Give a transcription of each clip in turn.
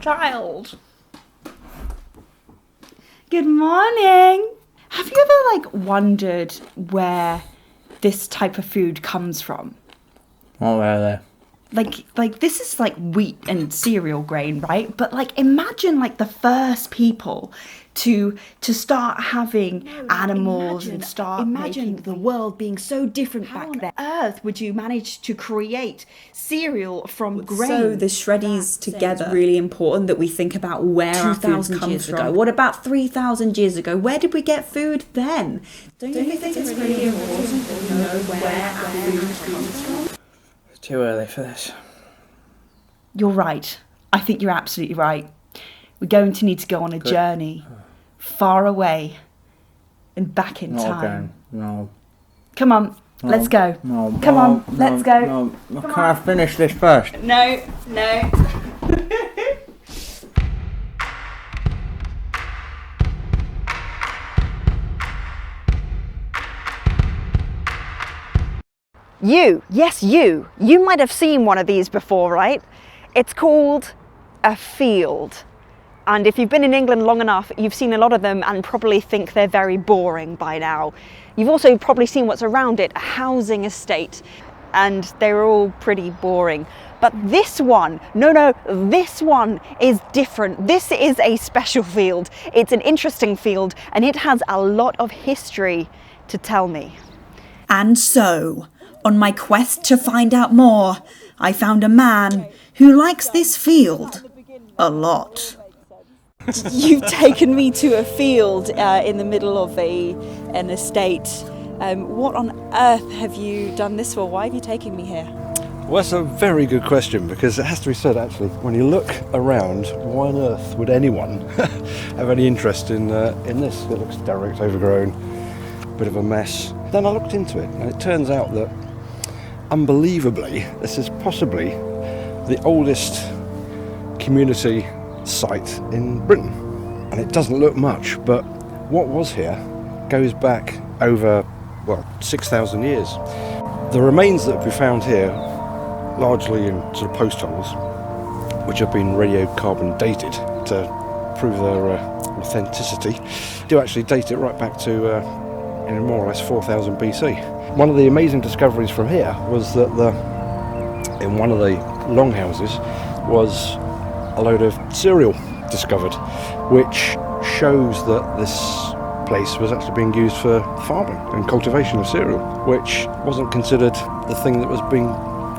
child. Good morning. Have you ever, wondered where this type of food comes from? Not really. Like this is wheat and cereal grain, right? But imagine the first people to start having animals and start imagine the world being so different back then. How on earth would you manage to create cereal from grain? So the shreddies together. It's really important that we think about where our food comes from. What about 3,000 years ago? Where did we get food then? Don't you think it's really important that we know where our food comes from? It's too early for this. You're right. I think you're absolutely right. We're going to need to go on a journey far away and back in time. No. Come on, let's go. No. Come on, let's go. No. Can I finish this first? No. You might have seen one of these before, right? It's called a field. And if you've been in England long enough, you've seen a lot of them and probably think they're very boring by now. You've also probably seen what's around it, a housing estate, and they're all pretty boring. But this one, this one is different. This is a special field. It's an interesting field, and it has a lot of history to tell me. And so, on my quest to find out more, I found a man who likes this field a lot. You've taken me to a field in the middle of an estate. What on earth have you done this for? Why have you taken me here? Well, that's a very good question, because it has to be said, actually, when you look around, why on earth would anyone have any interest in this? It looks derelict, overgrown, bit of a mess. Then I looked into it, and it turns out that, unbelievably, this is possibly the oldest community site in Britain. And it doesn't look much, but what was here goes back over, 6,000 years. The remains that we found here, largely in sort of post holes, which have been radiocarbon dated to prove their authenticity, do actually date it right back to more or less 4,000 BC. One of the amazing discoveries from here was that in one of the longhouses was a load of cereal discovered, which shows that this place was actually being used for farming and cultivation of cereal, which wasn't considered the thing that was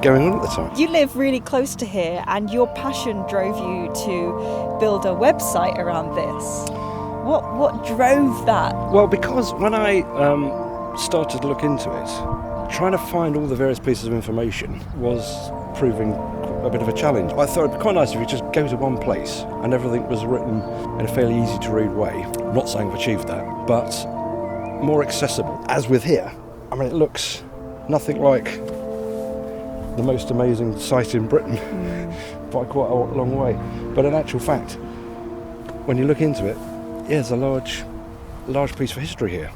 going on at the time. You live really close to here, and your passion drove you to build a website around this. What drove that? Well, because when I started to look into it, trying to find all the various pieces of information was proving a bit of a challenge. I thought it'd be quite nice if you just go to one place and everything was written in a fairly easy to read way. I'm not saying I've achieved that, but more accessible. As with here, I mean, it looks nothing like the most amazing site in Britain by quite a long way. But in actual fact, when you look into it, there's a large piece of history here.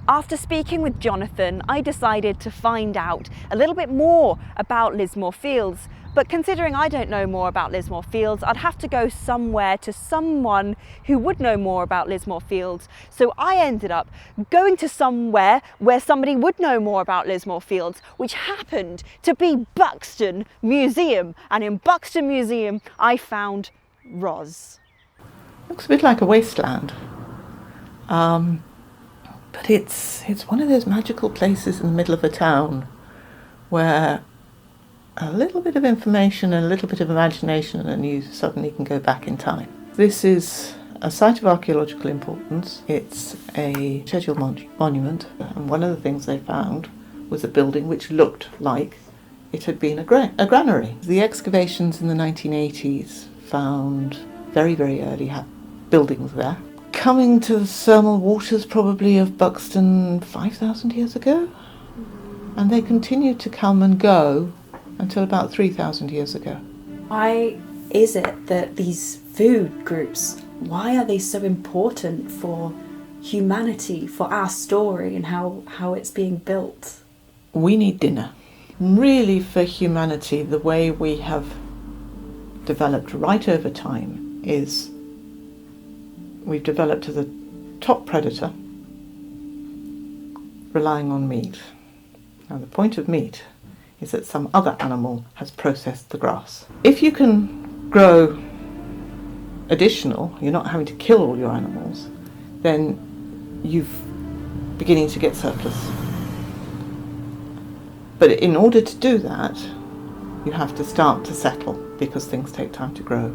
After speaking with Jonathan, I decided to find out a little bit more about Lismore Fields. But considering I don't know more about Lismore Fields, I'd have to go somewhere to someone who would know more about Lismore Fields. So I ended up going to somewhere where somebody would know more about Lismore Fields, which happened to be Buxton Museum. And in Buxton Museum, I found Roz. Looks a bit like a wasteland. But it's one of those magical places in the middle of a town where a little bit of information and a little bit of imagination and you suddenly can go back in time. This is a site of archaeological importance. It's a scheduled monument, and one of the things they found was a building which looked like it had been a granary. The excavations in the 1980s found very, very early buildings there. Coming to the thermal waters probably of Buxton 5,000 years ago, and they continued to come and go until about 3,000 years ago. Why is it that these food groups, why are they so important for humanity, for our story and how it's being built? We need dinner. Really, for humanity, the way we have developed right over time is we've developed as a top predator relying on meat. Now the point of meat is that some other animal has processed the grass. If you can grow additional, you're not having to kill all your animals, then you're beginning to get surplus. But in order to do that, you have to start to settle because things take time to grow.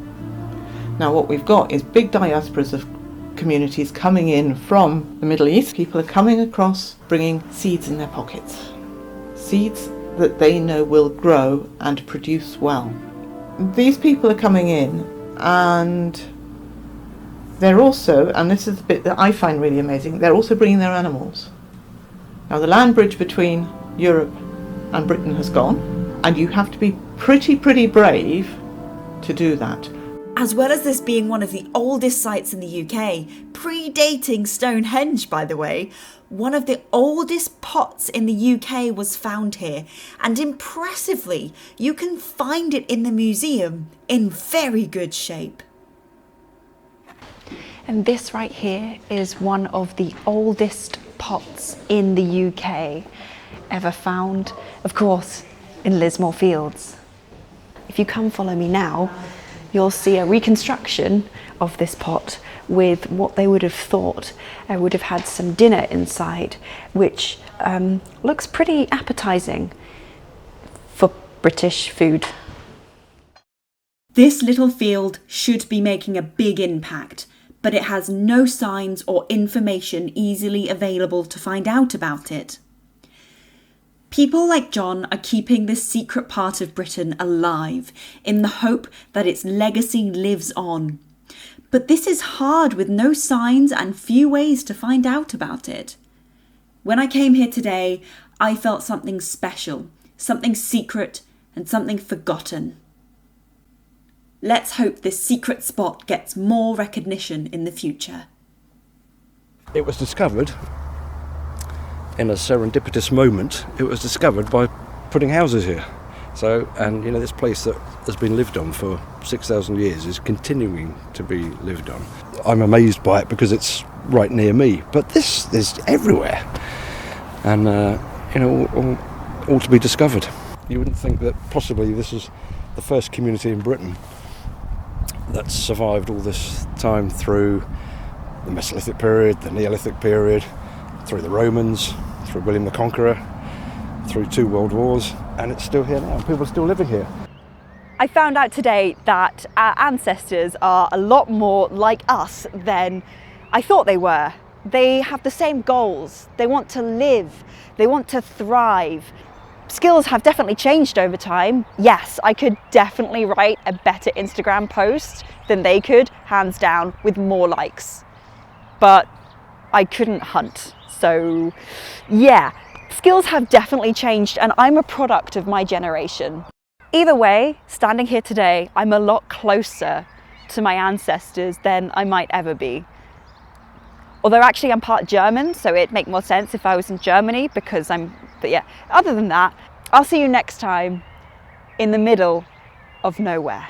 Now what we've got is big diasporas of communities coming in from the Middle East. People are coming across bringing seeds in their pockets. Seeds that they know will grow and produce well. These people are coming in and they're also, and this is the bit that I find really amazing, they're also bringing their animals. Now the land bridge between Europe and Britain has gone, and you have to be pretty brave to do that. As well as this being one of the oldest sites in the UK, predating Stonehenge by the way, one of the oldest pots in the UK was found here, and impressively, you can find it in the museum in very good shape. And this right here is one of the oldest pots in the UK ever found, of course, in Lismore Fields. If you come follow me now, you'll see a reconstruction of this pot with what they would have thought would have had some dinner inside, which looks pretty appetizing for British food. This little field should be making a big impact, but it has no signs or information easily available to find out about it. People like John are keeping this secret part of Britain alive in the hope that its legacy lives on. But this is hard with no signs and few ways to find out about it. When I came here today, I felt something special, something secret and something forgotten. Let's hope this secret spot gets more recognition in the future. It was discovered in a serendipitous moment. It was discovered by putting houses here. So, and you know, this place that has been lived on for 6,000 years is continuing to be lived on. I'm amazed by it because it's right near me, but this is everywhere, and you know, all to be discovered. You wouldn't think that possibly this is the first community in Britain that's survived all this time through the Mesolithic period, the Neolithic period, through the Romans, through William the Conqueror, through 2 world wars, and it's still here now. People are still living here. I found out today that our ancestors are a lot more like us than I thought they were. They have the same goals. They want to live. They want to thrive. Skills have definitely changed over time. Yes, I could definitely write a better Instagram post than they could, hands down, with more likes. But I couldn't hunt. So yeah, skills have definitely changed, and I'm a product of my generation. Either way, standing here today, I'm a lot closer to my ancestors than I might ever be. Although actually I'm part German, so it'd make more sense if I was in Germany because but yeah, other than that, I'll see you next time in the middle of nowhere.